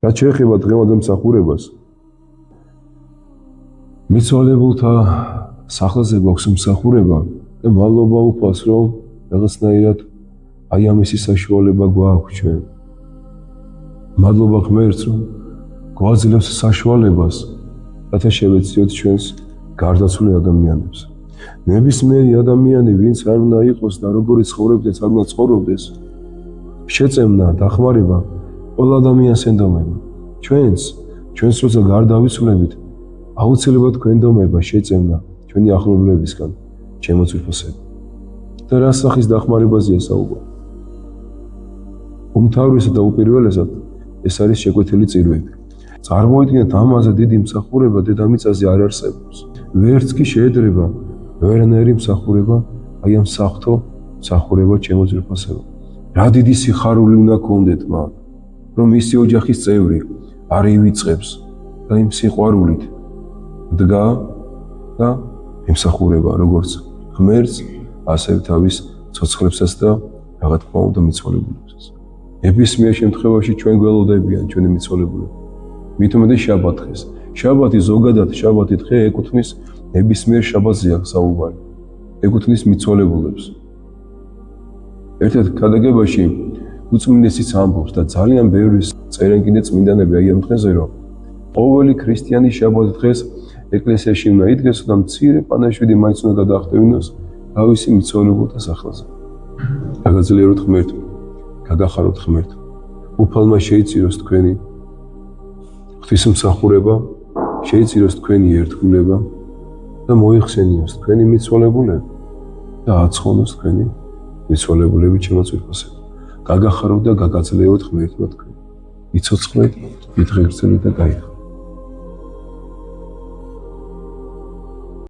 რაც შეეხება დღევანდელ მსახურებას, მიცვალებულთა სახლზე გვაქვს მსახურება და მადლობა უფალს, რომ რაღაცნაირად აი ამისი საშუალება გვაქვს ჩვენ. მადლობა ღმერთს, რომ გვაძლევს საშუალებას, რათა შევეციოთ ჩვენს გარდაცვლილ ადამიანებს. ნებისმიერი ადამიანი, ვინც არ უნდა იყოს და როგორი ცხოვრობდეს, არ უნდა ცხოვრობდეს, შეწევნა, დახმარება ყველა ადამიანს ენდომება. ჩვენს როცა გარდავიცვლებით, აუცილებლად გვენდომება შეწევნა ჩვენი ახლობლებისგან, შემოწირფასება. და რა სახის დახმარებაზეა საუბარი? უმთავრესად და უპირველესად ეს არის შეკვეთილი წირვები. წარმოიდგინეთ, ამაზე დიდი მსახურება დედამიწაზე არ არსებობს. ვერც კი შეედრება ვერანაირი მსახურება აი ამ საღვთო მსახურებად შემოწირფასება. რა დიდი სიხარული უნდა გქონდეთ მან, რომ მისი ოჯახის წევრი არ ივიწყებს და იმ სიყვარულით დგა და იმსახურება როგორც ღმერთს, ასევე თავის ცოცხლებსაც და რა თქმა უნდა მიცვალებულებსაც. ნებისმიერ შემთხვევაში ჩვენ გველოდებიან ჩვენი მიცვალებულები. მით უმეტეს შაბათ დღეს. შაბათი ზოგადად შაბათი დღე ეკუთვნის ნებისმიერ შაბათზეა საუბარი. ეკუთვნის მიცვალებულებს. ერთ-ერთ ქადაგებაში უწმინდესიც ამბობს და ძალიან ბევრი წერენ კიდე წმინდანები აი ამ დღეზე, რომ ყოველი ქრისტიანი შაბათ დღეს ეკლესიაში უნდა იდგეს და მცირე პანაშვიდი მაინც უნდა გადაახტევინოს თავისი მიცვალებულთა სახლაზე. გაგაძლიეროთ ღმერთმა, გაგახაროთ ღმერთმა. უფალმა შეიწიროს თქვენი ღვთისმსახურება, შეიწიროს თქვენი ერთგულება და მოიხსენიოს თქვენი მიცვალებულები და აცხონოს თქვენი მიცვალებულები შემოწირფასება. გაგახაროთ და გაგაძლიეროთ ღმერთმა თქვენ. იცოცხლეთ, გითღერცელეთ და გაიხარეთ.